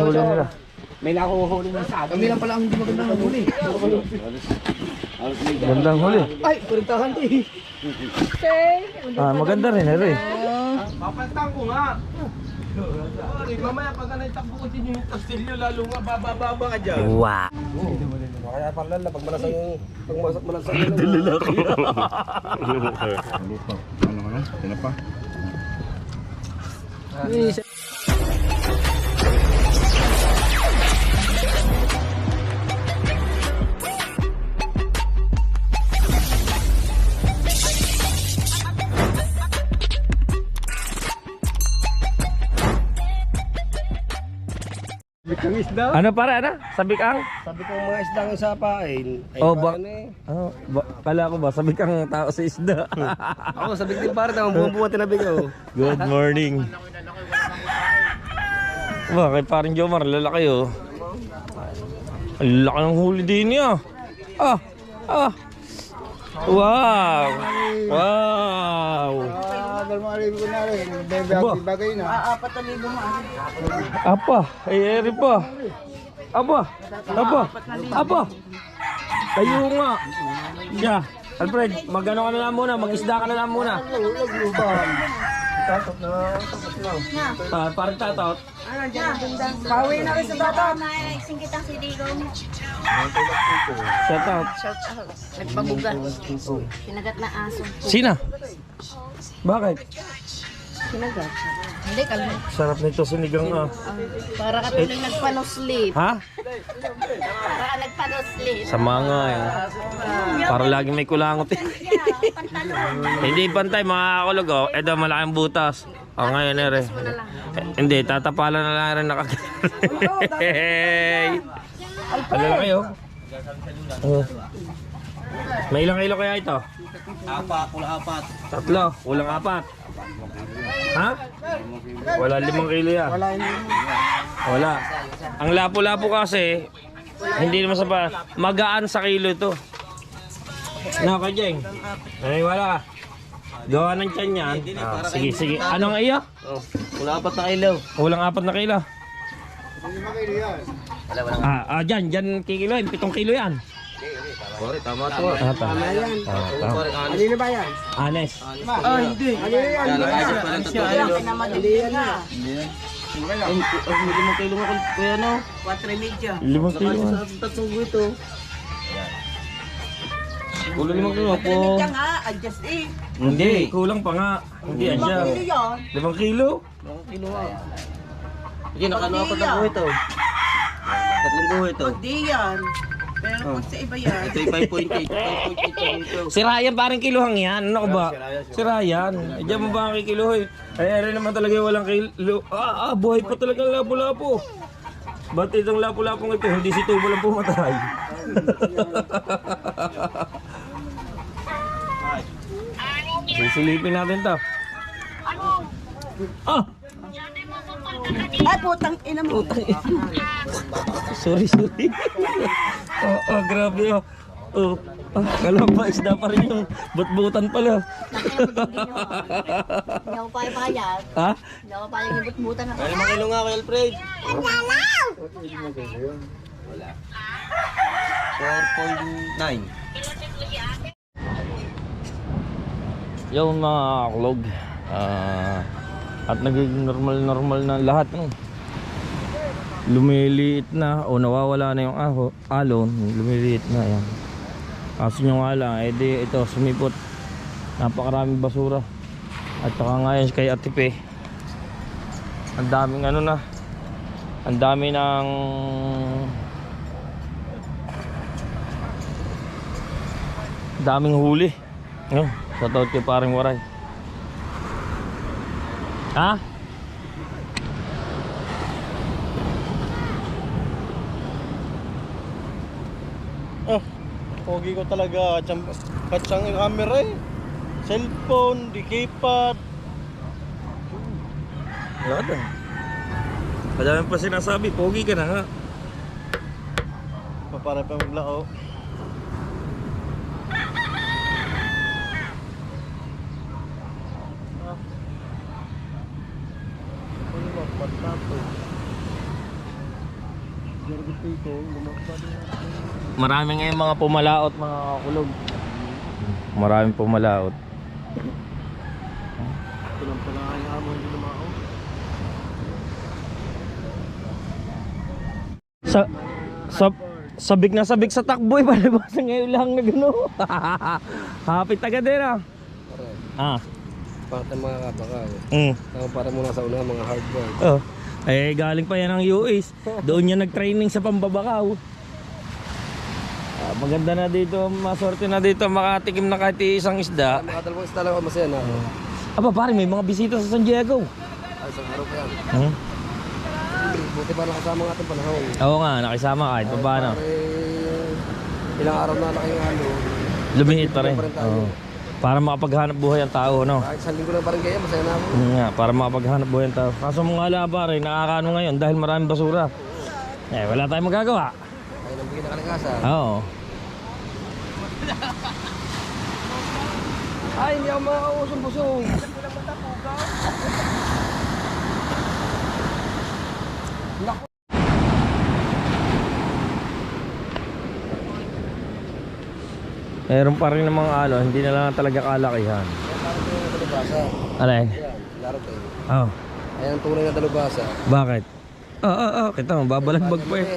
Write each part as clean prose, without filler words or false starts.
huli nila. May nakuhuli na sa akin. Kami lang pala ang hindi magandang huli. Gandang huli. Ay, kurintahan eh. Maganda rin, Ere. Papaltang ko nga. Mamaya pag naitakbo ko din yung kastilyo, lalo nga bababa ka dyan. Wow. Kaya parang pag malasang yung Lalaki. Ano? Tinapa? Bikang isda. Ano para, ano? Sabik ang? Sabi ko mga isdang sapain. Ay, Oh, parang eh. Kala ko ba, sabik ang tao sa isda. Ako, sabi din para naman buong-buong tinabi ko. Good morning. Kay paring Jomar, lalaki oh. Ang laki ng huli din niya. Wow! Wow! Dalmari ko na rin. Bagay na. Apa? Ay, eri pa. Apa? Tayo nga. Siya. Alfred, magano ka na lang muna, mag-isda ka na lang muna. Tatot na. Parang tatot. Pauwi na rin sa bata. Naising kitang si Digong. Shout out. Shout out. Nagpabugat. Kinagat na aso. Sina? Bakit? Kinagat. Hindi, kalma. Sarap nito sinigang Para ka tuloy nagpanosleep. Ha? Para ka nagpanosleep. Sa mga para lagi may kulangot eh. Hindi pantay mga kakulog oh. Edo malaking butas. Ngayon ere. Hindi, tatapalan na lang rin nakag. Ano na kayo? May ilang kilo kaya ito? Kulang apat. Tatlo, kulang apat. Ha? Wala 5 kilo yan. Wala. Ang lapo-lapo kasi, hindi naman sa magaan sa kilo ito. Ano ka, Jeng? Wala ka. Gawa ng tiyan yan. Sige. Anong iya? Kulang apat na kilo. Kulang 4 na kilo. Dyan kikiloin. 7 kilo yan. Tama to. Tama yan. Alin na ba yan? Anes. Hindi. Alin na yan? Hindi yan na. 5 kilo nga kuya no? 4.30. 5 kilo. Tatlong ito. Kulang 5 kilo po. Ka nga, adjust eh. Hindi, kulang pa nga. Hindi, siya. 5 kilo? 5 kilo nga. Sige, nakano apat na buhay ito. Tatlong buhay ito. Hindi yan. Pero pag sa iba yan. Ito yung 5.8. 5.8 dito. Si Ryan parang kiluhang yan. Ano ka ba? Si Ryan. Diyan mo ba ang kikiluhoy? Ay, naman talaga yung walang kilo. Buhay pa talaga ang lapo-lapo. Ba't itong lapo-lapong ito? Hindi si Tubo lang pumatay. Sisilipin natin to. Ay, putang ina mo. Sorry. Grabe kala pa isda pa rin yung butbutan pala. Hindi ako payag. Ha? Hindi ako payag yung butbutan ako. Ay, 5 kilo nga kay Alfred. Wala. 4.9. Yung mga klog. At nagiging normal na lahat. Lumiliit na o nawawala na yung alon. Lumiliit na yan. Kaso nyo nga lang, ito sumipot. Napakaraming basura. At saka ngayon kay Atipe, ang daming ang dami ng daming huli. Sa taot kay parang Waray. Ha? Pogi ko talaga. Katsang yung camera eh. Cellphone, di keypad. Wala daw. Madami pa sinasabi, pogi ka na nga. Para pa maglao. Marami ngayon mga pumalaot, mga kakulog. Maraming pumalaot. Sa sabik na sabik sa takbo eh, palibasa ngayon lang na gano'n. Hapit agad din ah. Para tayong mga kabaka. Mm. Para muna sa una, mga hard work. Oh. Eh galing pa yan ng US. Doon niya nag-training sa Pambabakaw. Maganda na dito, maswerte na dito makatikim na kahit isang isda. Makadalawang isda lang ako masaya na. Aba pare, may mga bisita sa San Diego. Ay, isang araw pa yan. Hmm? Buti pa nakasama ng ating panahon. Oo nga, nakisama kahit pa paano. Ilang araw na laking ano. Lumiit pa rin. Oo. Para makapaghanap buhay ang tao, no? Kahit isang linggo lang pa rin kaya, masaya na ako. Nga, para makapaghanap buhay ang tao. Kaso mga ala pare, nakakano ngayon dahil maraming basura. Eh, wala tayong magagawa. Ay, nabigyan na kalikasan. Oo. Ay, hindi ako makakausong-busong. Meron pa rin ng mga alo, hindi na lang talaga kalakihan. Parang tunay na dalubasa. Alay? Yan, laro kayo. Oo. Ayan ang tunay na dalubasa. Bakit? Kita mo, babalagbag pa eh.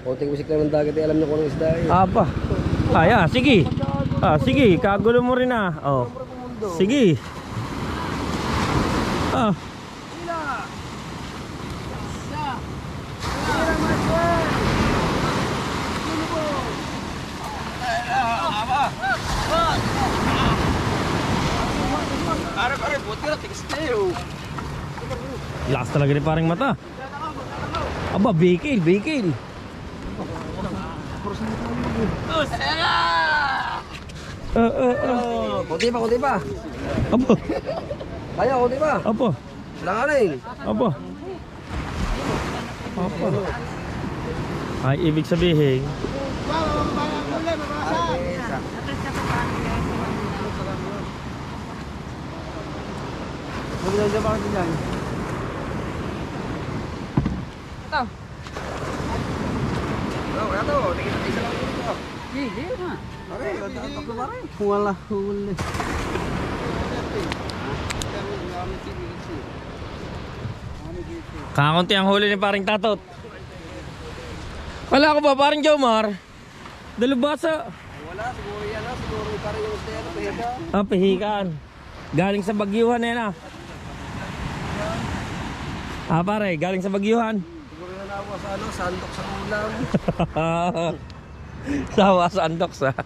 Konting wisik lang ng dagat, alam niyo kung anong isda eh. Apa? Sige. Sige, kagulo mo rin ah. Oh. Sige. Pare, buti na, tigas tayo. Lakas talaga ni parang mata. Aba, bikil. Kunti pa. Aba, Kaya, kunti pa. aba, Langanin. aba. Ay, ibig sabihin, Kaya to, isa lang dito. Wala huli. kakunti ang huli ni paring tatot. Wala ko ba paring Jomar? Dalubasa. Wala, siguro yan na. Siguro parang yung isda yan, pahiga. Pihikan. Galing sa Bagyuhan yan ah. Pare, galing sa Bagyuhan. Siguro na nawa sa ano, sandok sa ulam. Sawa sa andoks ah.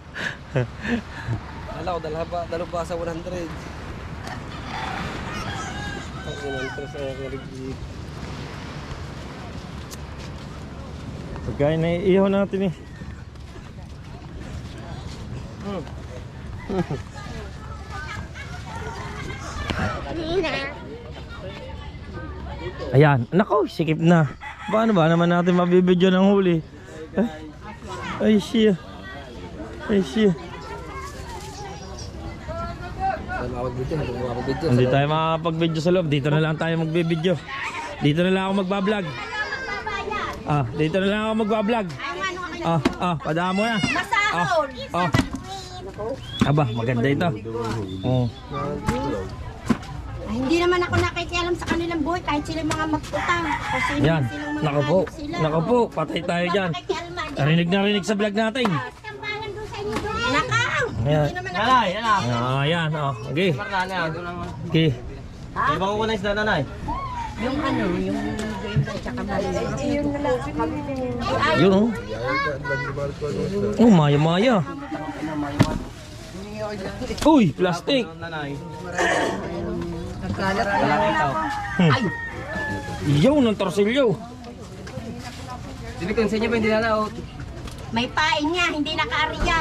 Wala ko, dalaba sa 100. Ang inantros ay ang rigid. Pagkain na iihaw natin eh. Ayan, nako, sikip na. Paano ba naman natin mabibidyo ng huli? Ay siya. Tayo makapag-video, Hindi tayo makakapag-video sa loob. Dito na lang tayo magbibidyo. Dito na lang ako magbablog. Dito na lang ako magbablog. Padaan mo na. Masahol! Aba, maganda ito. Oh. Ay, hindi naman ako nakikialam sa kanilang buhay kahit sila mga magputang. Kasi Yan. silang mga Nako po. hayop sila. Nako po, patay tayo dyan. Rinig na rinig sa vlog natin. Nakaw! Ayan. Hindi naman ako. Ayan, okay. Okay. Ibang ko na isda nanay. Yung ano, yung ganda tsaka maliit. Yun na lang kami. Yun oh. Oh, maya-maya. Uy, plastic. Nagkalat na lang ako. Ay! Yaw ng torsilyo. Dilikan sa inyo ba hindi na out? May pain niya, hindi nakaariya.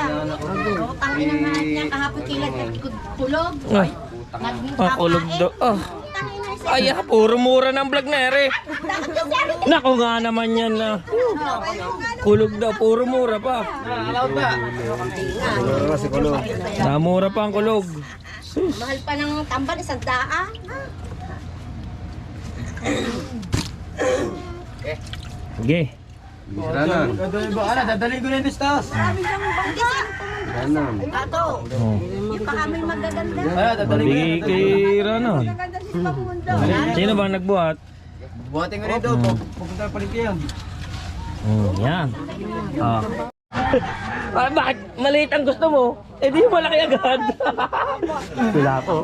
Utang ina nga niya kahapon kilad at tulog. Ay, kulog do. Ay, puro mura ng vlog na ere. Nako nga naman yan na. Kulog daw, puro mura pa. Mura pa ang kulog. Sus. Mahal pa ng tambal, 100. Sige. Dadalhin ko na yung distas. Marami kang bangga. Ato, Oh. yung pa kami magaganda. Mabigay kay Rana. Magaganda si Pamundo. Sino ba nagbuhat? Buhatin ko rito. Pupunta pa rin kayo. Yan. Ah. Bakit maliit ang gusto mo? Eh di malaki agad. Wala po.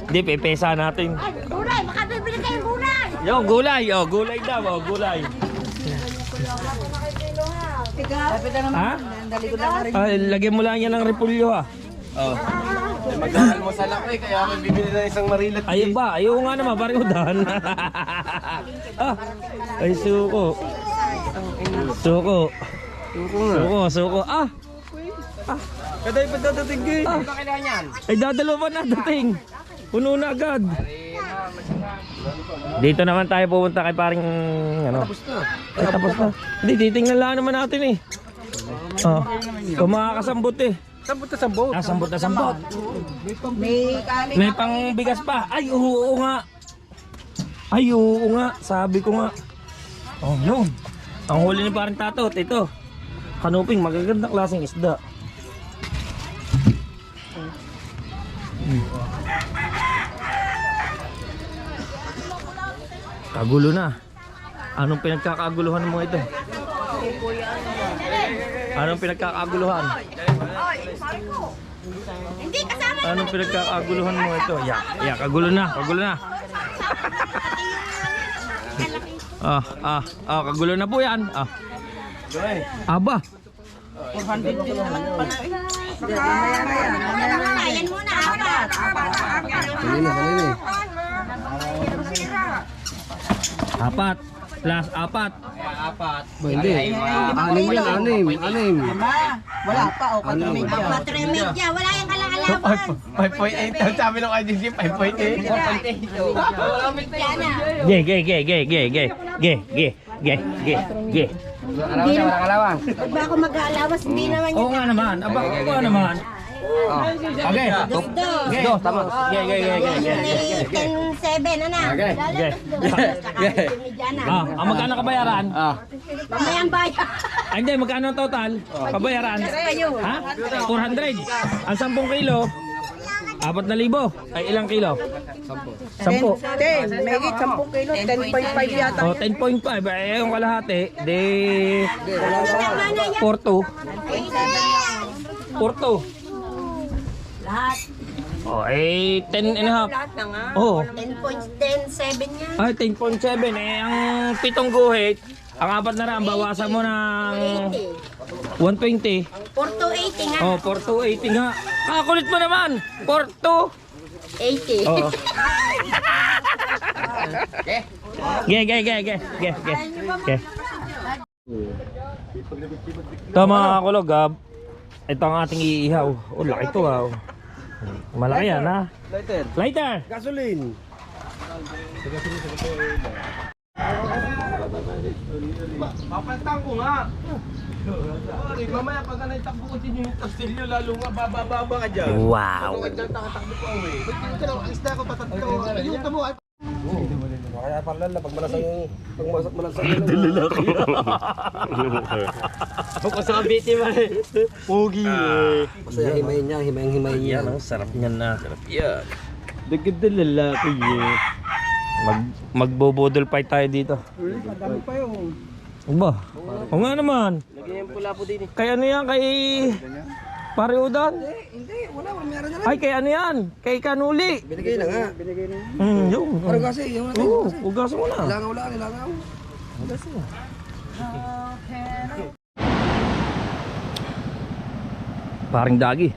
Hindi, pepesa natin. Ay, gulay, baka bibili kayong gulay. Yo, gulay. Oh, gulay daw. Oh, gulay. Ha? Ay, lagyan mo lang yan ng repulyo ha. Oh. Magdadalmusal ako eh, kaya ako bibili na isang marilat. Ayun ba? Ayaw nga naman, parang udahan. Ah, ay suko. Suko. Suko. Ah, Kaday pa dadating kayo. Ano kailangan yan? ay dadalawa pa na dating. Puno na agad. Dito naman tayo pupunta kay paring ano. Ay, tapos na. Hindi, titingnan lang naman natin eh. Oh, kung makakasambot eh. Sambot na sambot. Ah, sambot na sambot. May pang bigas pa. Ay, oo nga. Ay, oo nga. Sabi ko nga. Oh, yun. Ang huli ni parang tatot. Ito. Kanuping, magagandang klaseng isda. Kagulo na. Anong pinagkakaguluhan mo ito? Anong pinagkakaguluhan? Hindi kasama. Anong pinagkakaguluhan mo ito? Yeah, kagulo na. Kagulo na po yan. Aba. 400 din naman pala. Ayan muna, apat. Apat. Plus apat. Hindi. Anim. Wala pa, o 4 wala yung kalakalaban. 5.8. Sabi ng IDG, 5.8. 4.8. Ge. Hindi naman. Pag ba ako mag-aalawas, hindi naman Oo nga naman. Aba, oo nga naman. Okay. Ge. Tama. Ge. 10-7, ano? Ge. Ang magkano kabayaran? Mamayang bayan. Ay, hindi, magkano ang total? Kabayaran? Ha? 400. Ang 10 kilo, 4,000. Ay, ilang kilo? 10. 10, may 10 kilo, 10.5 yata. O, 10.5. Eh, yung kalahati, de... 4-2. 4-2. Lahat. O, eh, 10 and a half. Lahat na nga. Oo. 10.7 yan. Ay, 10.7. Eh, ang 7 guhit, ang 4 na rin, bawasan mo ng 120. 4-2-80 nga. Oh, 4,280 nga. Kulit mo naman. 4,280. 80. Oo. Ge. Ito mga kakulog, ito ang ating iihaw. Oh, laki ito ah. Malaki yan ha. Lighter. Gasoline. Papantang ko nga. Sorry, mamaya pag naitakbo ko din yung kastilyo, lalo nga bababa ka dyan. Wow. Takbo ko away. Ang isda ko patatlo. Yung tamo ay kaya pala pag malasang Ako sa biti man eh. Pogi eh. Masaya himayin niya. Yan, sarap niyan na. Sarap yan. Dagad na lalaki eh. Magbobodol fight tayo dito. Madami pa yung Ba? O nga naman. Lagyan yung pula po din eh. Kay ano yan? Kay Pariudan? hindi, wala, meron na. Ay, kay ano yan? Kay Kanuli. Binigay na nga. Yung. Parang kasi, yung natin. Oo, ugasan mo na. Ilangaw. Paring dagi.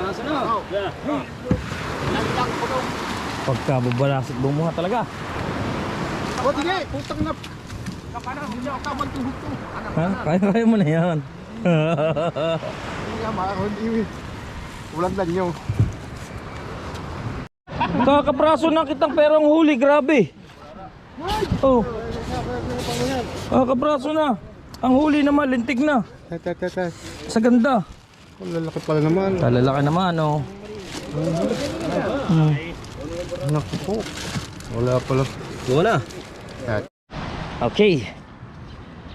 Masarap. Pagka babalasik bumuha talaga. O, sige, putang na. Hindi ako tamang tuhog to. Ha? Kaya mo na yan. Hindi nga, hindi. Ulang lang nyo. Kakapraso na kitang perang huli, grabe. Oh. Kakapraso na. Ang huli naman, lintik na. Tay. Sa ganda. Ang lalaki pala naman. Talalaki naman, oh. Naku po. Wala pala. Wala. Okay.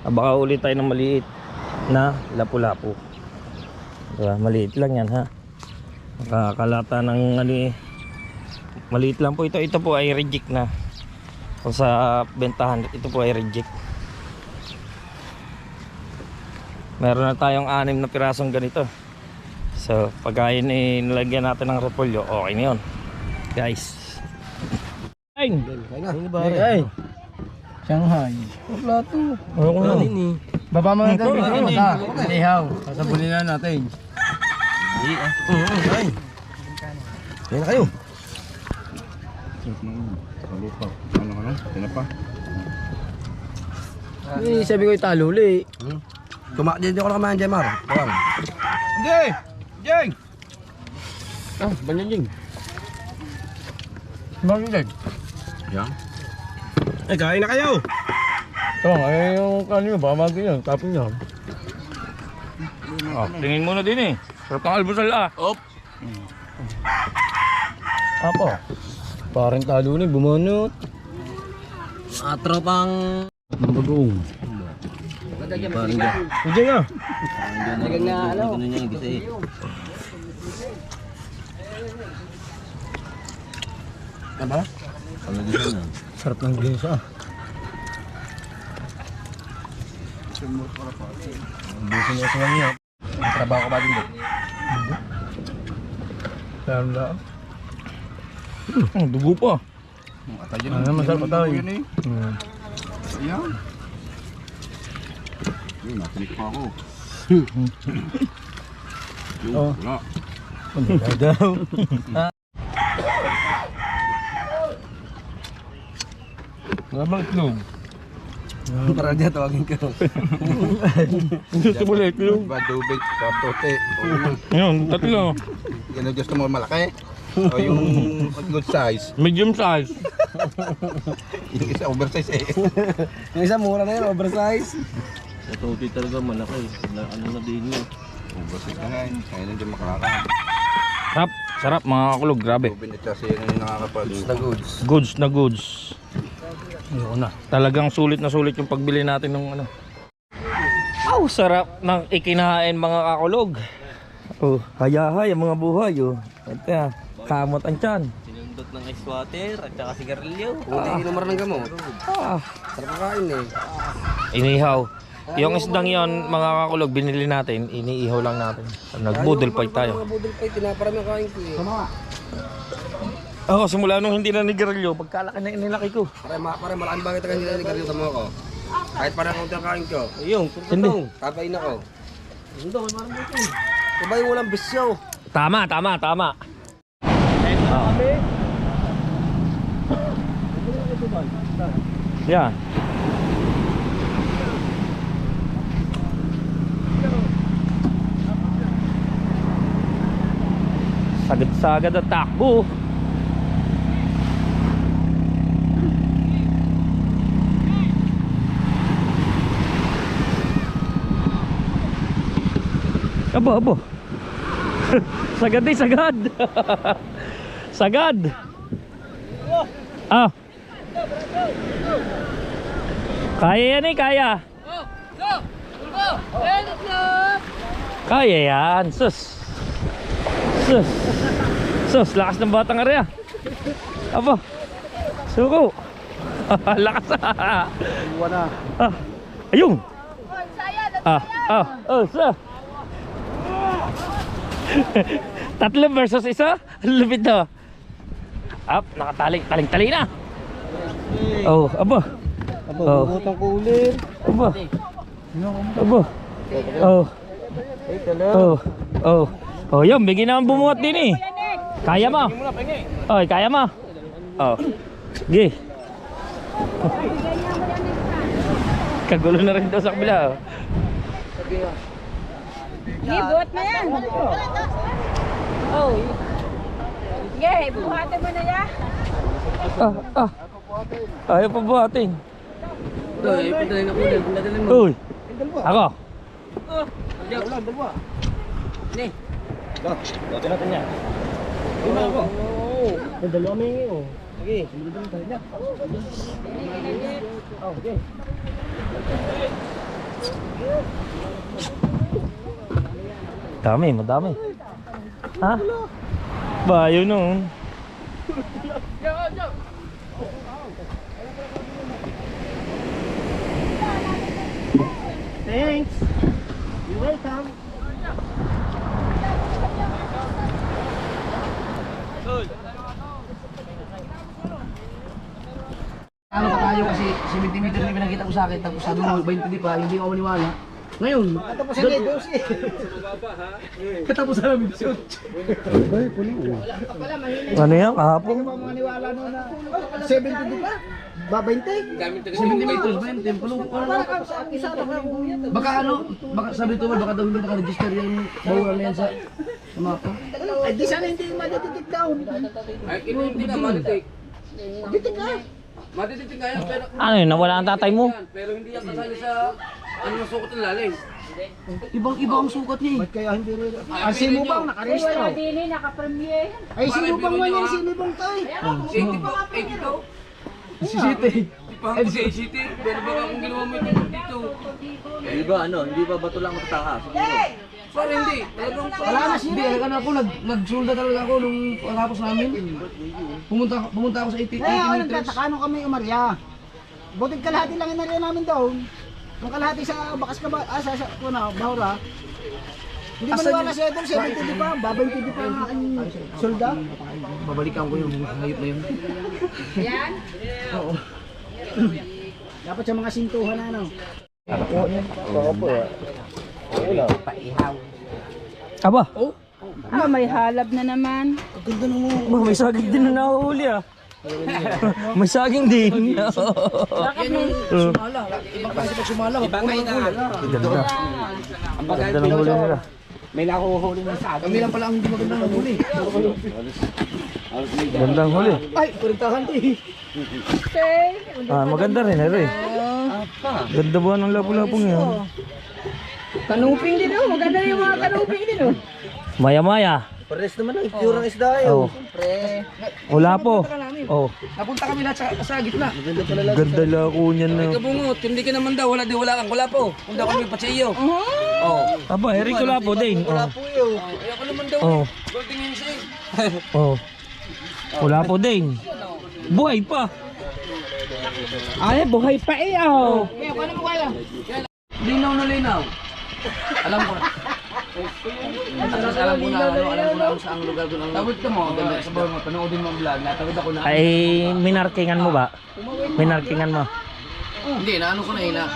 Baka ulit tayo ng maliit na lapu-lapu. Diba? Maliit lang yan, ha. Makakalata ng ano eh. Maliit lang po ito. Ito po ay reject na. Kung sa bentahan, ito po ay reject. Meron na tayong 6 na pirasong ganito. So pagka nilagyan natin ng repolyo, okay na yun, guys. Ay, Shanghai. Wala to. ayoko na. Baba mo na tayo. Ihaw. Sasabunin na natin. Ay, yan na kayo. Sabi ko italo uli. Diyan ako nakamahan, Jemar. Hindi! Jeng! Ah, banyan Jeng. Bakit Jeng? Ay, kain na kayo. Ito, ay yung kanino, baka magin yan. Tapon niya. Tingin muna din eh. Sarap ng almusal ah. Apo. Parang talo na, bumanot. Tropang Bagong. Jeng ah! Ano? Sarap ng ginisa ah. Busin niya sa kanya. Trabaho ka ba din doon? Meron lang. Ang dugo pa. Ano masarap pa tayo? Ayan. Natinik pa ako. Oh. Wala. Ano daw? Wala bang itlog? Para dyan tawagin ko. Gusto mo lang itlog? Badubig, kapote. Yun, tatlo. Yan ang gusto mo malaki. O yung good size. Medium size. Yung isa oversize eh. Yung isa mura na yun, oversize. Ito talaga malaki. Ano na din yun. Oversize na nga eh. Kaya nandiyan makakakaan. Sarap, sarap mga kakulog, grabe. Ubin at kasi yun yung nakakapag. Na goods. Goods na goods. Ayoko na. Talagang sulit na sulit yung pagbili natin ng ano. Aw, sarap ng ikinahain mga kakulog. Oh, hayahay ang mga buhay oh. Ito, kamot ang tiyan. Sinundot ng ice water at saka sigarilyo. Inuman ng gamot. Ah, Sarap makain eh. inihaw. Yung isdang yon mga kakulog binili natin, iniihaw lang natin. Nagbudol fight tayo. Budol pa tinaparami ang kain ko eh. Ako, simula nung hindi na nigarilyo, pagkalaki na inilaki ko. Pare malaking bagay tayo hindi na nigarilyo mo ako. Kahit parang kaunti ang kain ko. Ayun, Hindi. Kapain ako. Sabay walang bisyo. Tama. Yan. Sagad-sagad at takbo. Abo. Sagad din, sagad. Sagad. Ah. Kaya yan eh, kaya. Kaya yan, sus. Lakas ng batang area. Abo. Suko. Lakas. Ayun. Sa. 3 versus 1. Lupit na. Up, nakatali na. Oh, abo. Butang ko ulit. Abo. Oh, yun, bigyan naman bumuhat din eh. Kaya mo. Oy, kaya mo. Oh. Sige. Kagulo na rin daw sa kabila. Oh. Buhat na yan. Oh. Sige, buhatin mo na yan. Ayaw pa buhatin. Uy, pinadalhin ako ulit. Pinadalhin mo. Uy. Ako. Ni. Dito natin yan. Yung dalawa may hingi oh. Sige. Okay. Dami, madami. Ha? Ba, yun oh. Thanks. You're welcome. Ano pa tayo kasi 70 meter na pinakita ko sa akin tapos sabi mo 20 di pa, hindi ako maniwala. Ngayon, Tapos yan eh, 12. katapos na namin 18. Ano yan? Kahapon? Hindi ka pa mga niwala no na 70 di pa? Ba 20? 70 meters ba yun? Templo? Baka ano, baka sabi ito baka daw hindi naka-register yung bawal na yan sa mapa. Ay di sana hindi madetitik down. Ay, hindi na matitik. Titik na. Matitik nga yan, pero... Ano yun? Nawala ang tatay mo? Pero hindi yan kasali sa... Ano na sukat ng lalim. Ibang-iba ang sukat niya eh. Ba't kaya hindi rin? Ah, sino bang nakarehistro? Dini, naka-premier. Ay sino bang man yan? Sino bang tay? 80 pa, 80 to. Si City. Ay, si ACT. Pero baka kung ginawa mo yung dito. Di ba ano, hindi ba bato lang matatakas? Parang hindi. Talagang Wala na siya. Hindi, ano ako, nagsulda talaga ako nung pagkatapos namin. Pumunta ako sa 80 Kaya ako meters. nagtataka nung kami umarya. Butig kalahati lang inarya namin doon. Nung kalahati sa bakas ka ba, sa Bahura. Hindi mo niwala siya doon, 70 di pa, babay di pa ang solda. Babalikan ko yung hayop na yun. Yan. Oo. Dapat sa mga sintuhan na ano. Aba? May halab na naman. May saging din na nahuhuli ah. May saging din. Bakit may... Sumala. Ibang klase pag sumala. Ibang kayo na. Ganda. Ang ganda ng huli nila. May nakuhuli na sa Kami lang pala ang hindi maganda ng huli. Ganda ang huli. Ay, kurintahan eh. Maganda rin eh. Ganda ba ng lapu-lapong yan? Kanuping din oh. Maganda yung mga kanuping din oh. Maya-maya. Pares naman ang itsura ng isda eh. Oh. Wala po. Oh. Napunta kami lahat sa gitna. Ganda lako niyan na. kabungot. Kung hindi ka naman daw, wala kang wala po. Kung daw kami patsiyo. Oo. Aba, Eric wala po din. Oh. Kaya ka naman daw. Oh. Golden insect. Oh. Wala po din. Buhay pa. Ay, buhay pa eh oh. Linaw na linaw. Alam ko. Alam ko na kung saan lugar doon ang Tawid ka mo. Sa bawah mo. Panoodin mo ang vlog. Natawid ako na. Ay, minarkingan mo ba? Minarkingan mo. Hindi, na ano ko na eh, na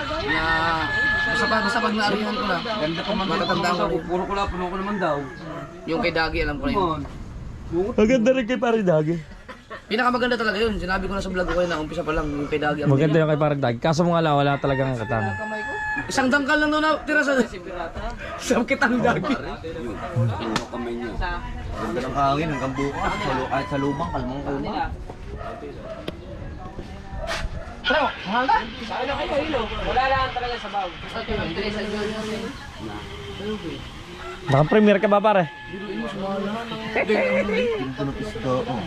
basta pag naarihan ko na, Ganda pa man. matatandaan ko, Puro ko lang. Puno ko naman daw. yung kay Dagi, alam ko na yun. Maganda rin kay Paridagi. Pinakamaganda talaga yun, sinabi ko na sa vlog ko na umpisa pa lang, yung kay Dagi. ang Maganda yung kay Paridagi. Kaso mga wala talagang katama. Isang dangkal lang daw na tira sa kitang Dagi. Kamay niya. Ganda ng hangin hanggang bukas. Kahit sa lubang, kalmang kalma. Naka-premier ka ba pare?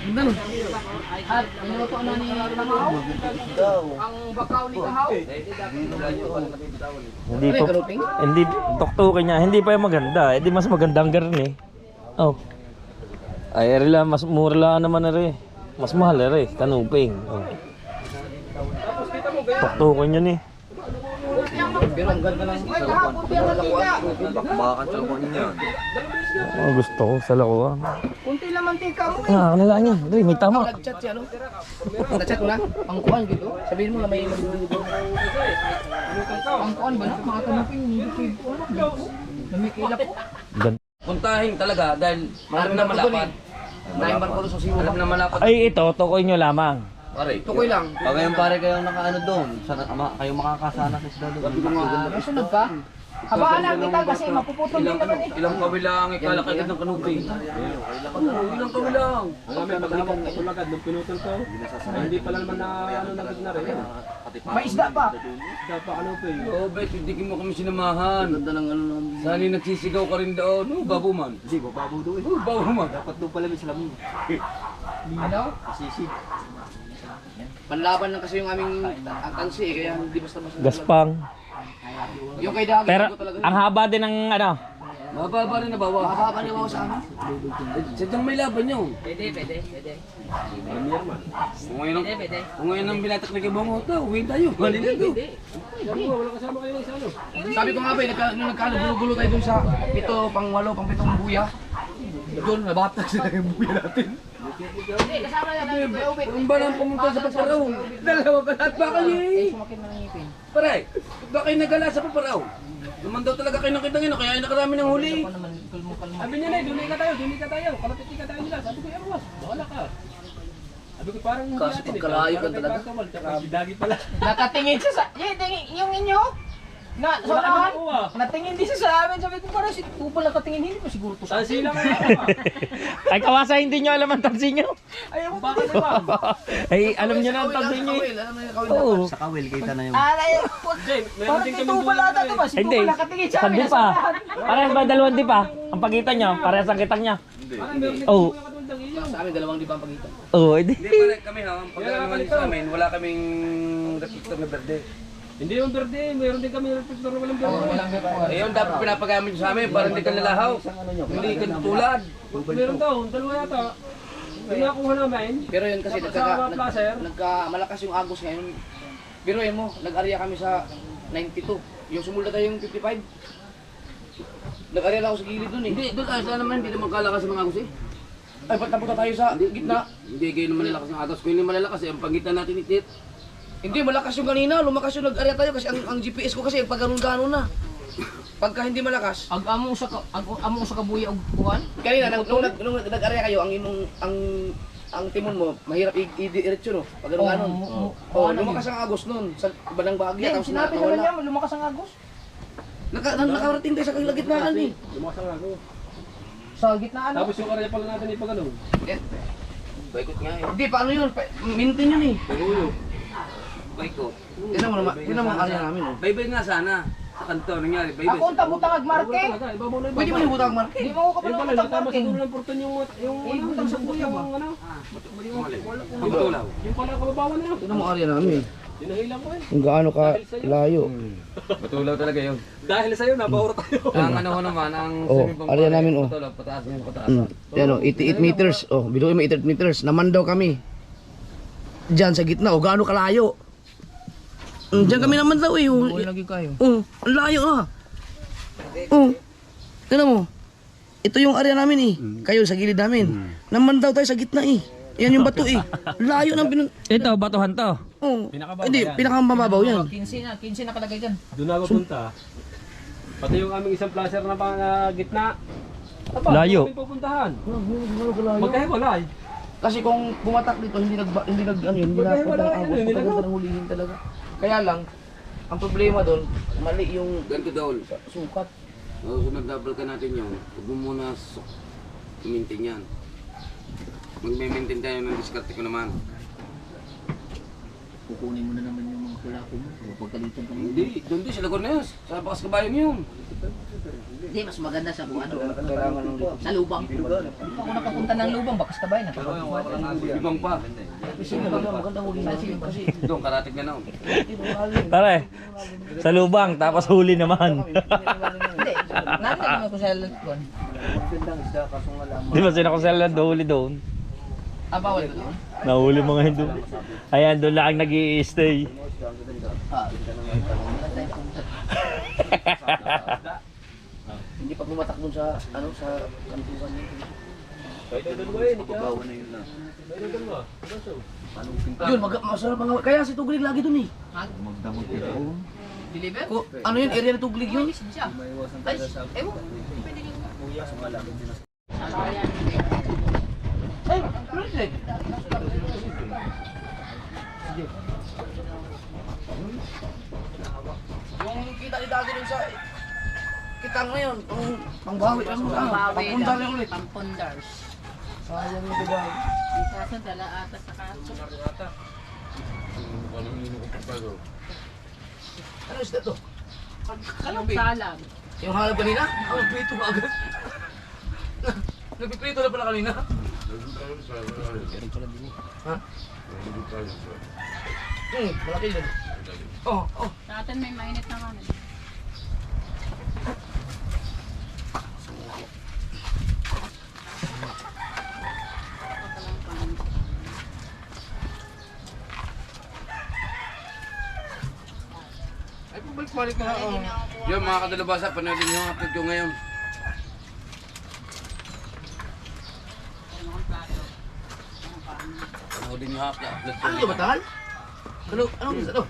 Ganda nun. At niluto na ni Tamaw, ang bakaw ni Kahaw. Hindi pa. Hindi tuktukin niya. Hindi pa yung maganda. Hindi mas maganda ang garni. Oh. Ay, rila mas mura lang naman na rin. Mas mahal na rin. Kanuping. Oh. Tuktukin yun eh. Pero ang ganda lang. Bakbakan sa lakuan niya. Oh, gusto ko sa lakuan. Kunti lang mantika mo. Kanila yan. Dali, may tama. Nag-chat siya, no? Nag-chat ko na, pangkuhan gitu. Sabihin mo na may magbibigay. Pangkuhan ba na? Mga kanuping, may kilap po. Ganda. Puntahin talaga dahil mahal na malapan. Naing barko sa siwa. Alam naman ako. Ay, ito, tukoy nyo lamang. Pare. Tukoy lang. Pag ngayon pare kayong nakaano doon, sana kayo makakasana sa isda doon. Sunod ka? Habaan lang kita kasi mapuputol din naman eh. Ilang kabilang ikalakagad ng kanubi. Ilang kabilang. Kami paghawak na tulagad nung pinutol ko. Hindi pala naman na ano na rin. May isda pa. Dapat ano pa eh. Oo, bet, hindi mo kami sinamahan. Ganda ng ano namin. Sani nagsisigaw ka rin doon. No, babo man. Hindi, bababaw doon eh. Oh, babo man. Dapat doon pala may salamin. Ano? Sisi. Panlaban lang kasi yung aming tansi eh, kaya hindi basta-basta. Gaspang. Yung kay Dagi, Pero, ko talaga. ang haba din ng ano. Mababa rin na bawa. Mababa niyo ako sa amin. Sadyang may laban nyo. Pwede. Kung ngayon ang binatak na kay Bangoto, uwi tayo. Maliligo. Wala kasama kayo ng isa ano. Sabi ko nga ba, nung nagkagulo-gulo tayo dun sa 7, pang-8, pang-7 buya. Doon, nabatag sila yung buya natin. Hindi, kasama na natin Kuya Ubit. Kung ba nang pumunta sa Paparaw? Dalawa ba lahat ba kayo eh? Pare, ba kayo nagala sa Paparaw? Naman daw talaga kayo nakita ngayon, kaya nakarami ng huli. Sabi niya na, duni ka tayo. Kalapit ka tayo nila. Sabi ko, Erwas, wala ka. Sabi ko, parang hindi Kasi natin eh. pagkalayo ka Parang talaga. Kawal, tsaka dagi pala. Nakatingin siya sa... Yung inyo? Na, Wala ka saan? nakuha. Natingin din siya sa amin. Sabi ko parang si Tupal nakatingin. Hindi pa siguro to sa Tansi lang ako. Ay, kawasa, hindi nyo alam ang tansi nyo. Ayaw, bakit ba? Ay, alam nyo na ang tansi nyo eh. Alam mo yung kawil. Oo. Sa kawil, kita na yung... Alay, Jane, meron parang din si kami Tupal ata to ba? Si Hindi. Tupal nakatingin sa amin. Sandi pa. Parehas ba dalawang di pa? Ang pagitan nyo, parehas ang kitang nyo. Parang meron din Oo. kami katundang iyo. Sa amin, 2 di pa ang pagitan. Oo, hindi. Hindi pare, kami ha, pag naman sa amin, wala kaming reflector na berde. Hindi yung berde, meron din kami reflector na walang berde. Walang beko. Ayun, dapat pinapagamit sa amin para hindi ka lalahaw. Hindi ka tulad. Meron daw, dalawa yata. Pinakuha namin. Pero yun kasi Kasama placer. malakas yung agos ngayon. Biruin mo, nag-area kami sa 92. Yung sumula tayo yung 55. Nag-area lang ako sa gilid dun eh. Hindi, doon tayo naman, hindi naman kalakas sa mga agos eh. Ay, ba't napunta tayo sa gitna? Hindi kayo naman lalakas ng agos. Kung hindi malalakas, ang pagitan natin itit. Hindi, malakas yung kanina. Lumakas yung nag-area tayo kasi ang GPS ko kasi pag ganun-ganon na. Pagka hindi malakas. Amo sa kabuya og kuhan. Kanina, nung nag-area kayo, ang timon mo, mahirap i-diretso no? Pag ganun-ganon. Oh, lumakas ang agos nun. Sa bandang bahagya, tapos Sinabi naman nakawala. niya, lumakas ang agos. Nakarating tayo sa gitnaan eh. Lumakasang ako. Sa gitnaan. Tapos yung area pala natin ipagano. Baikot nga eh. Hindi, paano yun? Mintin yun eh. Baikot. Tignan mo ang area namin oh. Baybay nga sana. Sa kanto, nangyari. Baybay. Ako ang tabutang agmarke. Ibabaw na Pwede mo yung butang marke? Hindi mo ako Yung pala, kapalutang tama marke. siguro ng porton yung Ibutang sa kuya ba? ano. Yung tulaw. Yung pala kababawan na. Tignan mo ang area namin. Dinahilang ko eh. Kung gaano ka layo. Matulaw talaga yun. Dahil sa'yo, nabawar tayo. Ang ano ko naman, ang Oh, area namin, oh. Matulaw, pataas yan, pataas. Yan o, 88 meters. Oh, biluin mo 88 meters. Naman daw kami. Diyan sa gitna. O, gaano kalayo. Diyan kami naman daw eh. Oh, Lagi kayo. ang layo ah. Oh, tignan mo. Ito yung area namin eh. Kayo sa gilid namin. Naman daw tayo sa gitna eh. Yan yung bato eh. Layo ng Ito, batuhan to. Oh, Pinakababaw hindi, yan. pinakamababaw yan. 15 nakalagay dyan. Doon ako punta. Pati yung aming isang placer na pang gitna. Aba, Layo. doon kami pupuntahan. Magkahiwalay. Kasi kung bumatak dito, hindi nag ano yun, hindi na Wala, agos, hindi na- pagkaganda ng hulihin talaga. Kaya lang, ang problema doon, mali yung Ganito daw. sukat. So, nag-double ka natin yun. Huwag mo muna i-maintain yan. Magme-maintain tayo ng diskarte ko naman. Kukunin mo na naman yung mga kulako mo, pagkalitan ka mo. Hindi, doon din sa Lagorneos. Sa Bakas Kabayan yun. Hindi, mas maganda sa kung ano. Kailangan ng Sa lubang. Hindi pa ako nakapunta ng lubang, bakas kabay na. Ibang pa. Kasi maganda hulihin kasi Doon, karatig na noon. Pare, sa lubang, tapos huli naman. Hindi, narinig naman ko sa lubang. Di ba sinakonsel na huli doon? Bawal ba doon? Nahuli mga hindi. Ayan, doon lang nag-i-stay. hindi pa bumatak dun sa ano sa kantuan niya. Babawa na yun na. Yun, masarap mga kaya si Tuglig lagi dun eh. Deliver? Ano yun, area ni Tuglig yun? Siya. Ay, ewan. Pwede yung... Yung kita ni Daddy dun sa kitang ngayon, pangbawi lang mo lang. Pangpundar lang ulit. Pampundars. Sayang yung diba? Kaso dala ata sa kaso. Ano isda to? Salag. Yung halab kanina? Oh, prito ka agad. Nagpiprito na pala kanina. Ha? Malaki din. Oh, oh. Sa atin may mainit na kami. Ay, pabalik-balik na ako. Yung mga kadalabasa, panoodin nyo ang upload ko ngayon. Panoodin nyo ang upload ko Ano ba tal? Ano? Anong isa to?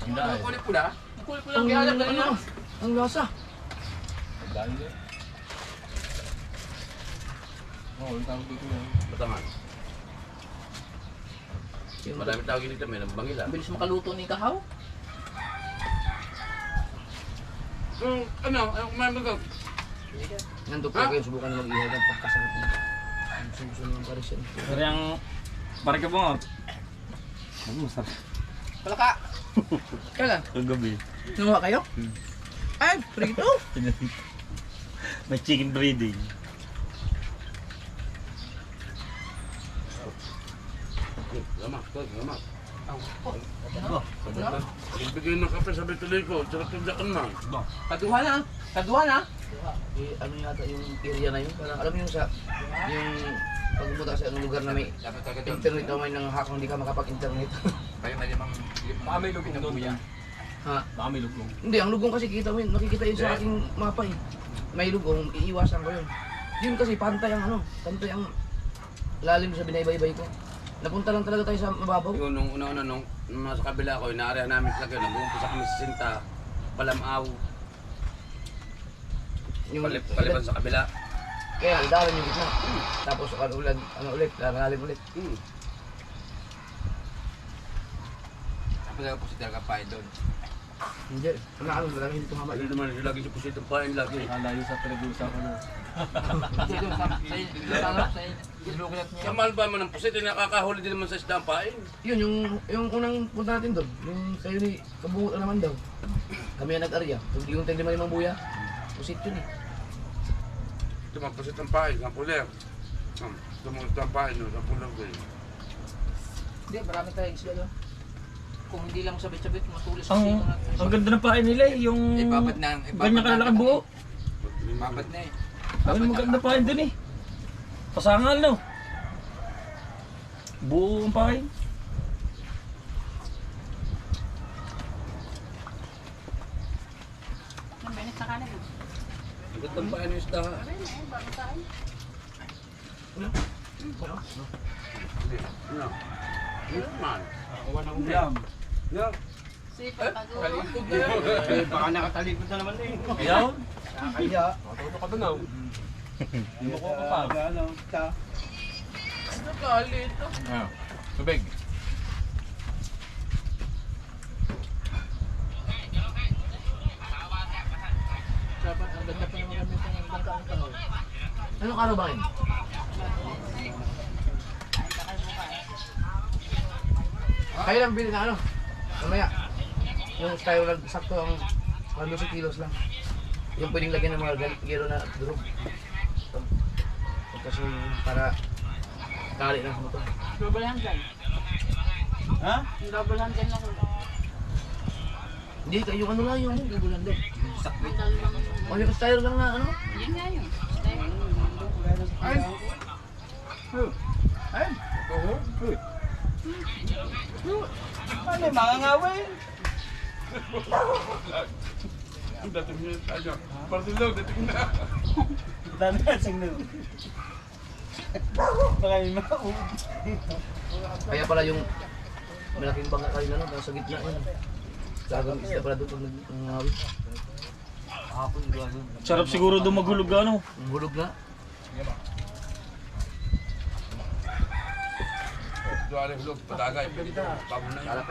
Ang kulit pula? Ang lalap na ano? Ang lasa. Batangan. Marami tawag dito, may nambangila. Bilis makaluto ni Kahaw. Ano kumain mo ko? Nandun po kayo, subukan na mag-ihaw ng pagkasarap niya. Ang suso ng pares yan. Pero yung parang ka mo nga. Palaka! Kailan? Kagabi. Namuha kayo? Ay, prito! May chicken breeding. Lamak, lamak. Ibigay ng kape sa betuloy ko, tsaka tugdakan man. Kaduha na! Kaduha na! Eh, ano yata yung area na yun? Parang alam mo yung sa... Yung pagpunta sa anong lugar na may internet na may nanghahakang hindi ka makapag-internet. Kaya na limang... Baka may lugong doon yan. Ha? Baka may lugong. Hindi, ang lugong kasi kita mo yun. Nakikita yun sa aking mapa eh. May lugong, iiwasan ko yun. Yun kasi pantay ang ano, pantay ang lalim sa binaybay-bay ko. Napunta lang talaga tayo sa mababaw. Yung nung una-una, nung nasa kabila ko, inaarihan namin talaga, nag-uumpisa kami sa Sinta, Palamaw, palipan sa kabila. Kaya, idaran yung gitna. Tapos, ano ulit, lalim ulit. Tapos ako po si Talaga Pain doon. Hindi, ano, marami hindi tumama. Lagi naman, lagi sa pusitong pain, lagi. Kalayo sa pinag-uusapan na. Kamal ba man ang pusit, nakakahuli din naman sa isda ang pain. Yun, yung unang punta natin doon, yung kayo ni Kabuo naman daw. Kami ang nag-arya. Yung tag-5 buya, pusit yun eh. Ito mga pusit ang pain, ang puler. Ito mga ang pain, ang puler ko eh. Hindi, marami tayong isla doon. Kung hindi lang sabit-sabit, matulis Ang ganda ng pain nila eh, yung ganyan kalalaking buo. Mabat na eh. Ang maganda pain dun eh. Pasangal no. Buo ang pain. Ang mainit na kanin. Ang ganda ang pain ng isda. Ano? Ano man? Awan ang ulam. Yeah. Sipag pag-uwi. Kalikod na yan. Baka nakatalikod na naman eh. Ayaw? Kaya. Matuto ka doon ah. Hindi mo ko pa. Ano? Nakalit. Tubig. Ang ganda pa naman kami sa bangkaang tao. Anong araw ba yun? Kayo lang bili na ano? Mamaya. Yung style lang, sakto ang 12 kilos lang. Yung pwedeng lagyan ng mga gero na durog. Kasi para kali lang sa motor. Double handle. Ha? Double handle lang. Hindi, yung ano lang yung gugulan din. Handle lang. O yung style lang na ano? Yun nga yun. Ano yung mga ngawin? Ang dating niya tayo. Partilaw, dating na. Dami na signal. Baka yung mga Kaya pala yung malaking bangka kayo na nasa gitna yun. Gagang isda pala doon pag nangawit. Sarap siguro doon maghulog ano. Ang hulog na. Duwari hulog, patagay. Babo na yun.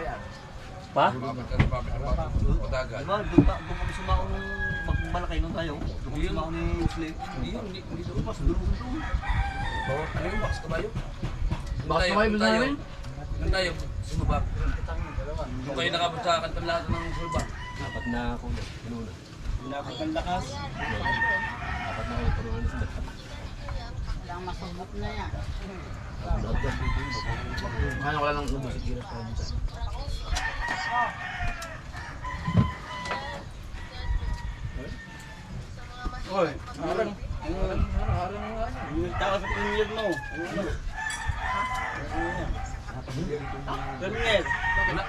Pa? Babit ka na patagay. Diba, doon kami sumao nung magmalakay nung tayo. Doon kami sumao ni Muslim. Hindi doon pa, sa dulo. Ano yung box kabayo? Box kabayo ba namin? Nung tayo, sumubak. Nung kayo nakabot sa kantang lahat ng sulbak. Dapat na ako. Dapat ang lakas. Dapat na ako. Walang masubok na yan. Ano ko lang ng ubos at giras para dito. Oy, harang. Yung tao sa premier mo. Premier. Ano na?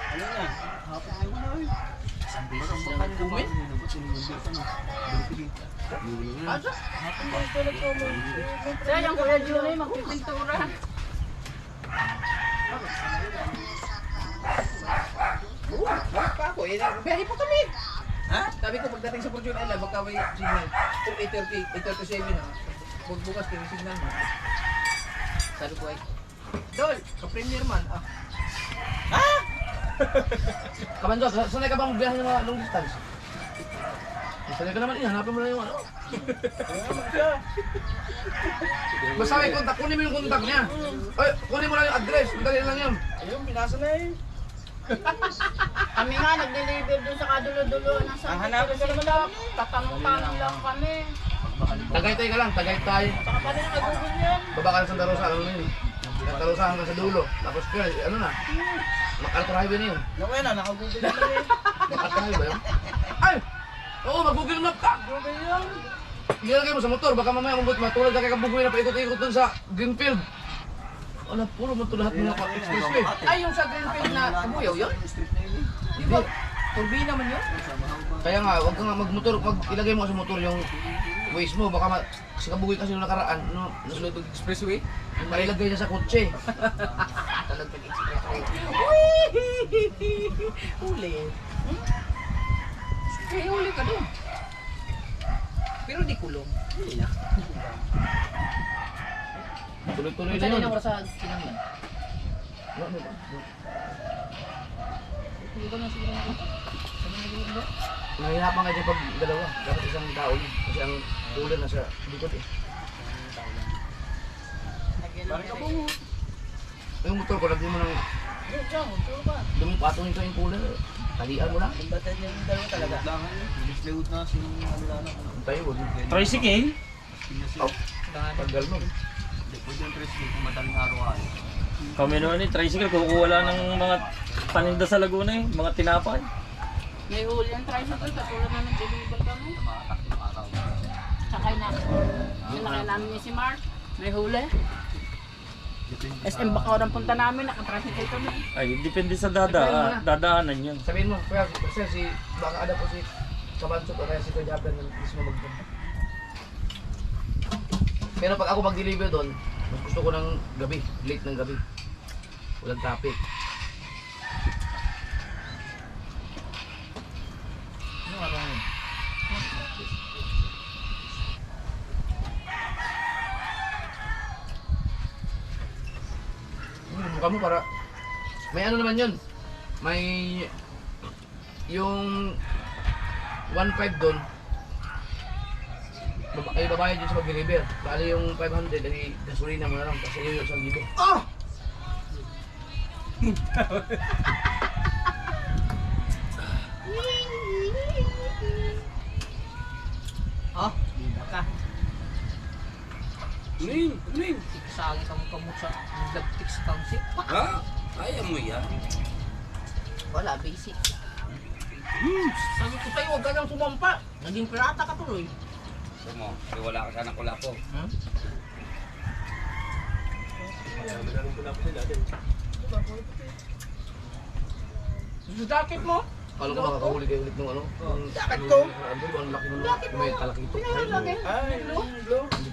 Sir, yung kuya Julie, magpipintura. Ako, biyahe pa kami. Ha? Sabi ko, pagdating sa Fortune Island, magka may signal. Kung 8:37 ha. Bukas kayo yung signal mo. Sabi ko ay, Dol, ka-premier man. Kamanjo, sanay ka bang biyahe ng mga long distance? Sanay ka naman hanapin mo na yung ano. Basta may kontak, kunin mo yung kontak niya. Ay, kunin mo lang yung address, madali lang yun. Ayun, pinasa na eh. Kami nga, nag-deliver doon sa kadulo-dulo ng San Ang hanapin Pedro ka naman Sula. Tatanong-tanong lang kami. Tagaytay ka lang, Tagaytay. Saka pa rin nag-google yan. Baba ka ng Santa Rosa, ano na yun. Santa Rosa hanggang sa dulo. Tapos ka, ano na. MacArthur Highway na yun. Nakuya na, nakagugol na eh. MacArthur Highway yun. Ay! Oo, mag-google map ka! Google yan. Ilalagay mo sa motor, baka mamaya umabot matulad ka kay kabugoy na paikot-ikot dun sa Greenfield. Wala, puro mo lahat mga expressway. Ay, yung sa Greenfield na kabuyaw yun? Di ba? Turbina man yun? Kaya nga, wag ka nga magmotor, ilagay mo sa motor yung waste mo, baka sa kabugoy kasi nung nakaraan, nasulod ng Expressway? mailagay niya sa kotse. Talagpag expressway. Huli. Eh, huli ka doon. Pero di kulong. Huli na. Tuloy-tuloy na Saan yun. din ako sa kinanglan? Hindi ko na siguro ako. Saan na siguro ba? Nahihirapan ka dyan pag dalawa, dapat isang tao yun. Kasi ang ulan nasa likod eh. Yung motor ko, lagyan mo ng patungin ko yung cooler. Talian mo lang. Batan yung dalawa talaga. Disliwot na sinulala na. Tayo, wag mo. Tricycle? Paggal mo. Pwede yung tres kung madaling araw-araw. Kami naman eh, tricycle, kukuha lang ng mga paninda sa Laguna eh, mga tinapay. May huli ang tricycle, katulad na nag-deliver kami. Sakay na. Sinakay namin niya si Mark. May huli. SM Bacoor ang punta namin, nakatricycle kami. Ay, depende sa dadaanan yun. Sabihin mo, kaya si baka ada po si Kabansot o kaya si Kuya Japan na mismo magpunta. Pero pag ako mag-deliver doon, mas gusto ko ng gabi, late ng gabi. Walang traffic. Ano nga lang yun? Mukha mo para... May ano naman yun? May... Yung... 1.5 doon. Ay, babayad yun sa mag-deliver. Bali yung 500, ay gasolina mo na lang. Kasi yun yung 1,000. Ah! Ah, baka. Nin. Sali kang kamot sa nagtiks township. Ha? Kaya mo yan. Wala, basic. Sabi ko sa'yo, huwag ka nang sumampa. Naging pirata ka tuloy. Sabi mo, wala ka sana kula po. Yung jacket mo? Kala ko makakahuli kayo ulit nung ano? Jacket ko? Ang laki nung may talakito. Ay,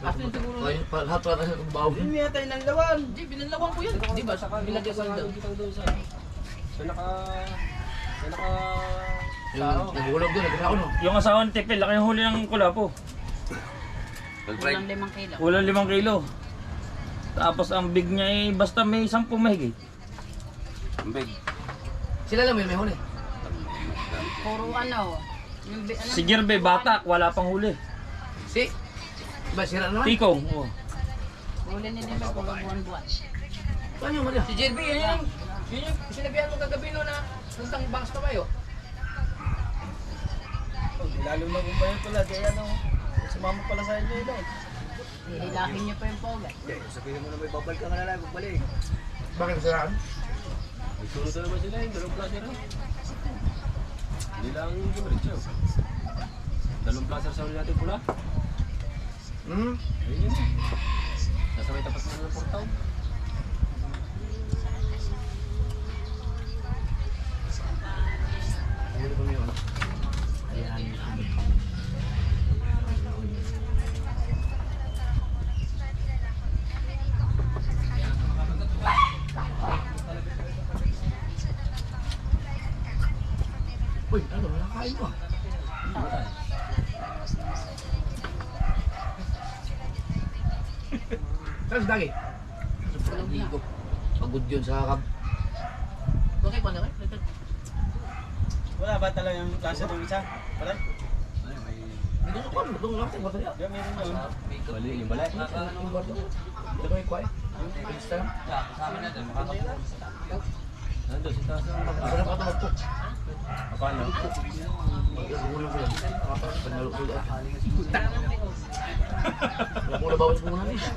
Asin siguro. Ay, lahat pala tayo ng bawo. yun yata yung nanlawan. Hindi, binalawan ko yan. Di ba? Saka nilagyan ko lang. Sa naka... Yung naghulog doon, nagkakaon no? Yung asawa ni Tepel, laki yung huli ng kulapo. Walang 5 kilo. Kulang 5 kilo. Tapos ang big niya eh, basta may 10 mahigit. Sila lang may huli. Puro ano. Yung, ano Si Gerbe, batak, wala pang huli. Si? Ba, sira naman? Tikong. Oh. huli ni Nimber, puro buwan-buwan. Saan yung Maria? Si JB, yun yung sinabihan mo kagabi no na hanggang bangs na kayo. Lalo na kung ba yun pala, di ano, sumama pala sa inyo yun. Hihilahin niyo pa yung poga. Sabihin mo na may babal ka nga na lang, balik. Bakit siraan? May sunod na naman sila, yung dalawang placer na. Hindi lang yung diretso. Dalawang placer sa uli natin pula. Ayun yun. Nasa may tapat na ng portaw. Uy, ano, nakakain ko. Saan si Dagi? Tulog na. Pagod yun sa kab. Bakit pa na kayo? Wala ba talagang klase ng isa? Wala? Dito sa kwan, doon lang, tingnan niya. Diyan meron yun. Bali, yung balay. Dito may kway. Instagram. Nandun, si Tasa. Asa na pa ito magpo? Paano? Magkagulang ko yan. Panalo ko yan. Wala mo nabawas mo muna niya.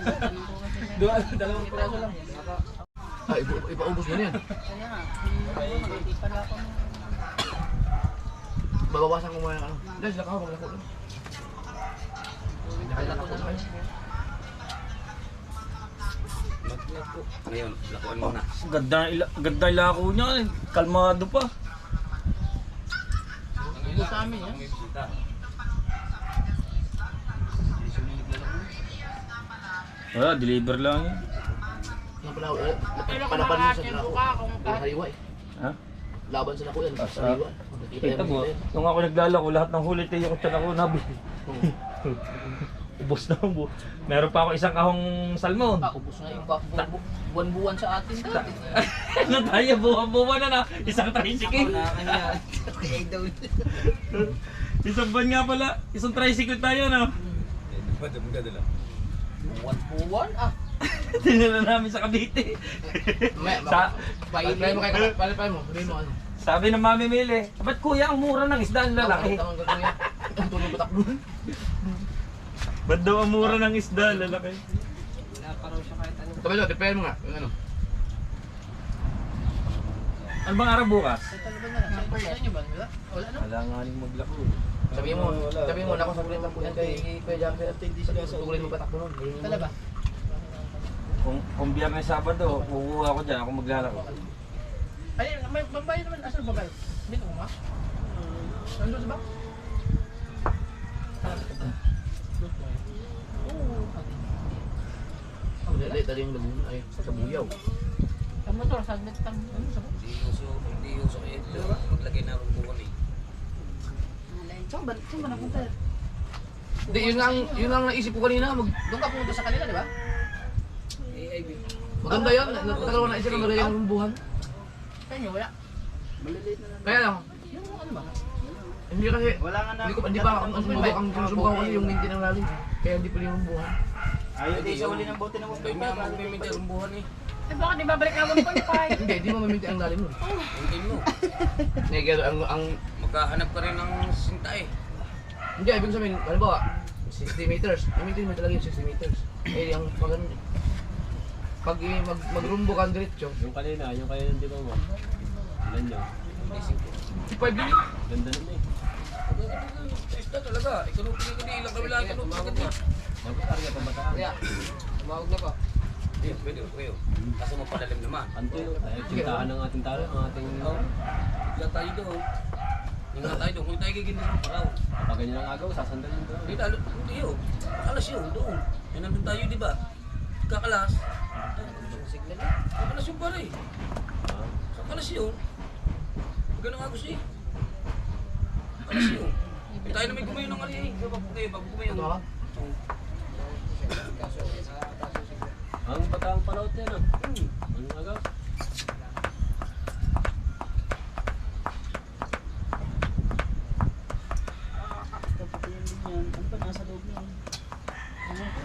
Dalawang piraso lang. Ah, ipaubos mo na yan. Kaya nga, hindi pala ako Babawasan ko muna yung ano. Dahil sila ka, maglako lang. Nakalako na kayo. Maglako. Ngayon, lakuan mo na. Ganda yung lako niya eh. Kalmado pa. Ito sa amin, yan. Wala, deliver lang yun. Yung pala, Pero kung panapan mo sa nakakil lako. ka, kung Sa hariwa eh. Ha? Laban sa lako yan. Sa Asa? hariwa. Kita mo, nung ako naglalako, lahat ng huli tayo ko tiyan ako nabili. Ubos na mo. Meron pa ako isang kahong salmon. Ah, ubos na yung buwan-buwan sa atin dati. Ano tayo, buwan-buwan na na. Isang tricycle. Isang buwan nga pala. Isang tricycle tayo, no? Buwan-buwan? Ah, Tinala namin sa Cavite. Sa- Palipay mo kayo, palipay mo. Sabihin mo ano. Sabi ng mami Mili, ba't kuya ang mura ng isda ang lalaki? Tamang gagawin yan. Ang tulong batak doon. Ba't daw ang mura ng isda ang lalaki? Sabi mo, prepare mo nga. Yung ano. Ano bang araw bukas? sa inyo ba? Wala na? Wala nga rin maglako. Sabihin mo, nakusagulit lang po yan kay Kuya Jack. Tugulin mo batak doon. Talaga? Kung Biyernes Sabado, kukuha ko dyan, ako maglalako. Ay, may babae naman. Asan ang babae? Dito mo ma? Nandun sa ba? Ang dali, dali yung lagun ay sa buyaw. Sa motor, saglit lang. Ano sa ba? Hindi yung so ito. Maglagay na rin buwan eh. Saan ba napunta? Hindi, yun ang naisip ko kanina. Doon ka pumunta sa kanila, di ba? Maganda yun. Natagal ko naisip na maglalagay ng rumbuhan. Sa inyo, wala. Kaya lang, Yung ano ba? hindi kasi, Wala nga na. hindi pa ang sinusubukan kasi yung minti ng lalim. Kaya hindi pala yung rumbuhan. Ayaw di sa uli ng bote na mo. Kaya nga magmiminti ang buwan eh. Eh bakit di babalik na 1.5? Hindi, di mo maminti ang lalim nun. Hindi mo. Negero, ang Magkahanap ka rin ng sinta eh. hindi, ibig sabihin, halimbawa, 60 meters. I-maintain mo talaga yung 60 meters. Eh, yung pag ano, pag magrumbo ka diretso, Yung kanina, yung kaya hindi mo mo. Ilan nyo? 5 din. Ganda naman eh. Testa talaga. Ikaw nung pinigil ko ilang kami lang. Ikaw nung pinigil ko. Dapat karga pambataan. Kaya, tumawag na pa. Hindi, pwede kayo. Kaso mapalalim naman. Anto yun. Cintahan ng ating taro. Ang ating... Bigla tayo doon. Ingat tayo doon. Kung tayo gigilin sa paraw. Kapag ganyan ang agaw, sasandalin doon. Hindi, lalo. Hindi yun. Kakalas yun doon. Yan nandun tayo, di ba? Kakalas. Kakalas yung pare. Kakalas yun. Ganun nga gusto eh. Kakalas yun. Hindi tayo naman kumayo ng ali. Bago kumayo. Ito ka? Ang batang panahon yan ah. Ang agaw.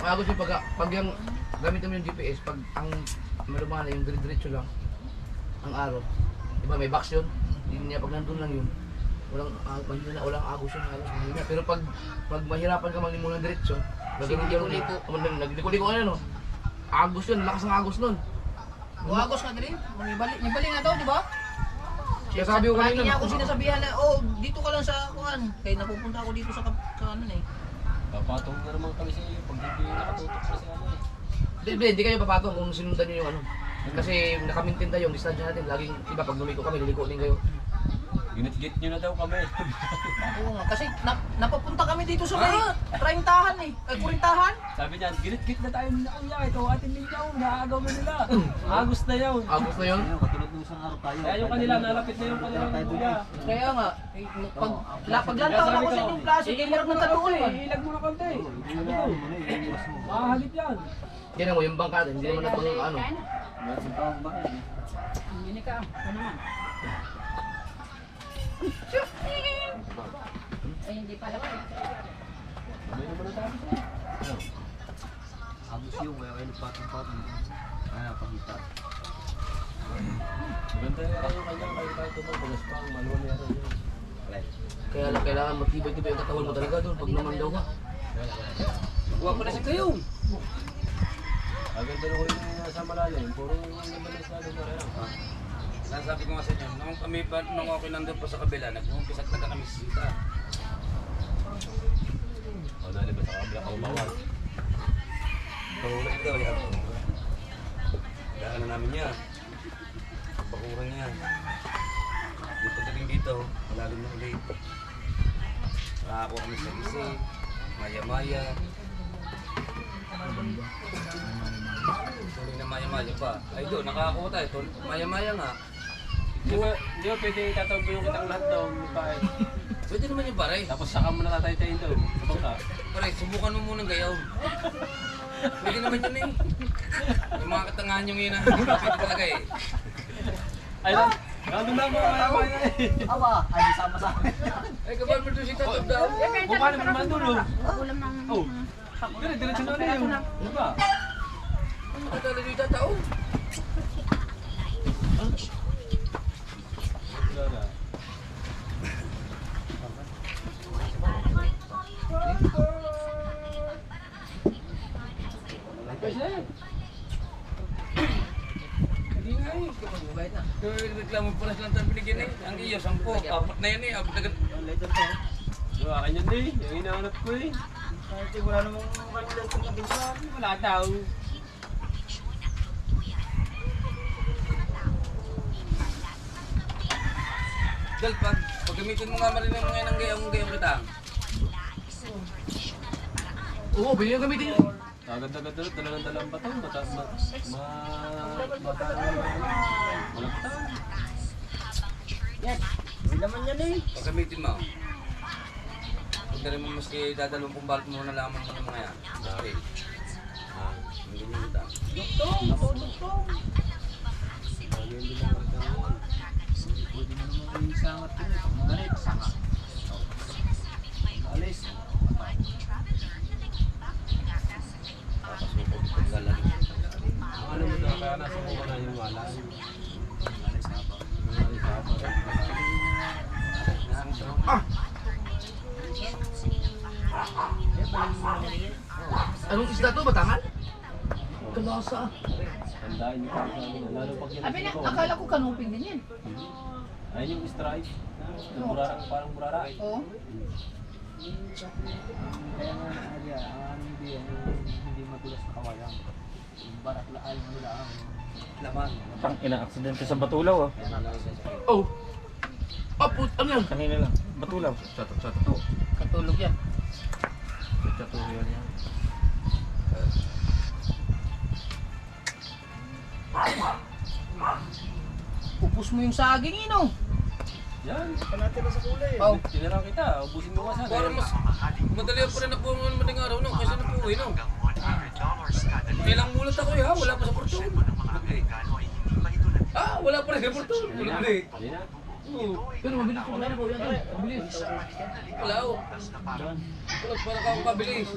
Agos yung pag yung gamitin mo yung GPS, pag ang malumana yung diretso lang ang araw. Diba may box yun? Hindi niya pag nandun lang yun. Walang agos yun, halos mahina. Pero pag mahirapan ka maglimon ng diretso, nagliko ka na no? Agos yun, lakas ng agos nun. Agos ka din. May bali nga daw, di ba? Kaya sabi ko Lagi kanina, niya ako sinasabihan na, oh, dito ka lang sa kuhan. Kaya napupunta ako dito sa ano na eh. Papatong na naman kami sa iyo pag hindi nakatutok sa ano eh. hindi kayo papatong kung sinundan nyo yung ano. Kasi nakamintin tayo yung distansya natin. Laging, iba pag lumiko kami, liliko din kayo. Ginit-git nyo na daw kami. Oo nga, kasi napapunta kami dito sa may 30-han eh. Ay, 40-han. Sabi niyan, ginit-git na tayo na kuya. Ito atin ninyo, naagaw na nila. Agos na yun. Agos na yun? Kaya yung kanila, nalapit na yung kanilang kuya. Kaya nga, paglantaw ako sa inyong klase, kaya meron ng taluan. Ilag mo na konti. Mahagip yan. Yan mo, yung bangka, hindi naman na pang ano. Hindi ka. Ano naman? Ay, hindi pala. Agos yung kaya kayo nagpatong-patong. Kaya pakita. Maganda yung kanyang kahit tumang pagaspang, maluwan niya rin yun. Kaya lang kailangan matibay-tibay ang katawan mo talaga doon pag namandaw ka. Kuha pa na si kayo. Aganda na ko yung nasa malalim, puro yung namalis na lugar lang. Sabi ko nga sa inyo, nung ako nandun pa sa kabila, nag-umpisa talaga kami sita. O nalibas sa kabila, kaumawal. Pakulang daw, yan. Daanan namin yan. Pakulang yan. Yung pagdating dito, malalim na ulit. Nakakuha kami sa isi, maya-maya. Tuloy na maya-maya pa. Ay doon, nakakakuha tayo. Maya-maya nga. Di ba pwede itatawag yung kitang lahat daw, Pae? Pwede naman yung pare. Tapos saka mo na tatay-tayin daw. Sabang ka. Pare, subukan mo munang gayaw. Pwede naman yun eh. Yung mga katangahan yung yun pwede talaga eh. Ayun, nandun na mo maya-maya eh. Aba, ay sama sa akin. Ay, kabal mo doon si Tatog daw. Mukha naman naman dulo. Ulam ng... Oh, diretso na ulit yun. Di ba? Ano ka talaga yung tatao? Wala na. Hindi nga eh. Kaya reklamo pa na silang tayo binigyan eh. Ang iyo, 10. 4 na yan eh. Abot agad. Diba, kanyan din. Yung hinahanap ko eh. Kasi wala namang kanilang pagkabinsan. Wala daw. Dal, pag gamitin mo nga marinig mo ngayon ang gayong kita. Oo, pwede yung gamitin yun. Agad-agad daw, dalang bato. Malagtan. May laman yan eh. Pag gamitin mo. Huwag na rin mo maski dadalawang pumbalot mo na lamang mo ng mga yan. Okay. Ang ganyan kita. Duktong, ako duktong. Pwede mo naman yung sangat ko eh. Pag magalit, sangat. Alis. Tapos mo po paggalan. Ano mo daw, kaya nasa mo na yung wala. Alis habang. Alis habang. Anong isda to? Batangan? Kalasa. Tandaan niyo kung saan. Lalo pag yan. Abi na, akala ko kanuping din yan. Ayun yung stripe. Yung burarang, parang burara. Oo. Kaya nga Arya, hindi matulas na kawayan. Barak laal nila ang laman. Tang ina, aksidente sa Batulaw ah. Oh! Aput! Ano yan? Kanina lang. Batulaw. Chato. Katulog yan. Chato yan yan. Pupus mo yung saging ino. Yan. Panatira sa kulay. Oh. Tinira kita. Ubusin mo ka sana. Parang mas madali pa rin ako ng maling araw no, kasi napuwi no. Kailang mulat ako eh ha, wala pa sa portol. Ah, wala pa rin sa portol. Ulit. Hindi na. Pero mabilis po na po yan. Mabilis. Wala o. Tulad para ka akong kabilis.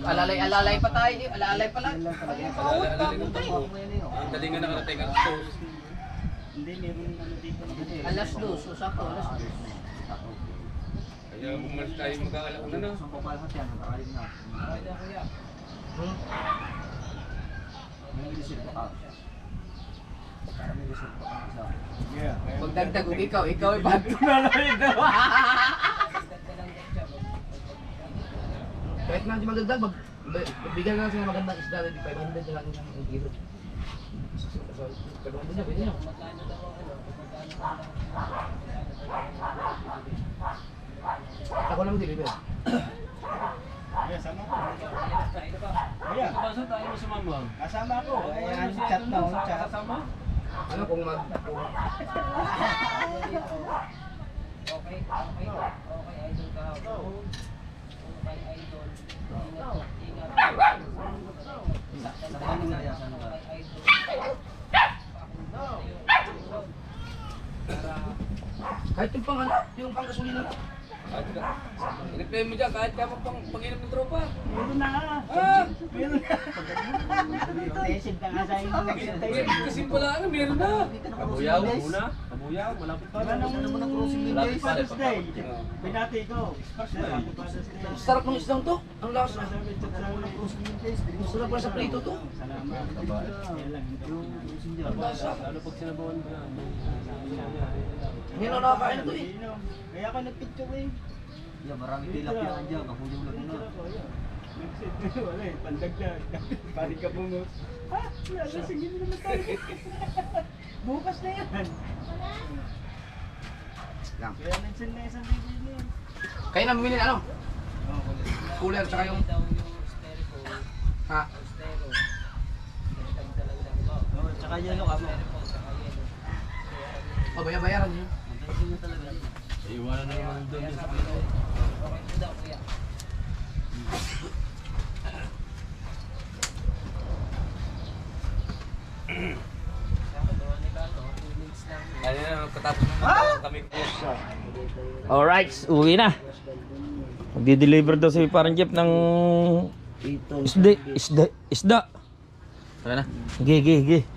Alalay pa tayo. Alalay pa lang. Ang dalingan na karating ang toast. Alas 2. Sakto. Alas 2. Kaya bumalis tayo mag-aalak na na. Magdagdag kung ikaw ay bago. Kahit na hindi magdagdag, bigyan na lang sila magandang isda, ready 500 na lang yung kilo. Kagawin niya, pwede niya. Ako lang deliver. Kapasa tayo mo sumama. Kasama ko. Ayan, chat na. Chat. Ano kung mag... Kahit yung pang-gasolina. Inipay mo dyan kahit kaya pag-inom ng tropa. Meron na. Ah! Meron na. Tested na nga sa inyo. Kasi pala ano, meron na. Kabuyaw, Una. Kabuyaw, malapit pa. Ano mo ng cruising days? Father's Day. Binati ko. Sarap ng isdang to. Ang lasa. Salamat ng cruising days. Sarap pala sa prito to. Salamat. Yan lang. Ang lasa. Lalo pag sinabawan mo na. Hindi na nakakain ito eh. Kaya ako nagpicture eh. Marami tilapia ka dyan, kahulong lang na. Wala eh, pandagdag. Pari ka bumos. Ha? Wala, sige na naman tayo. Bukas na yan. Kaya nagsin na isang video niya. Kayo na bumili ano? Cooler tsaka yung... Ha? Tsaka yan yung amo. O, bayaran niyo. Iwanan na naman doon. Ano na, katapos na kami po. Alright, uwi na. Magdi-deliver daw si parang Jeff ng isda. Tara na. Ge.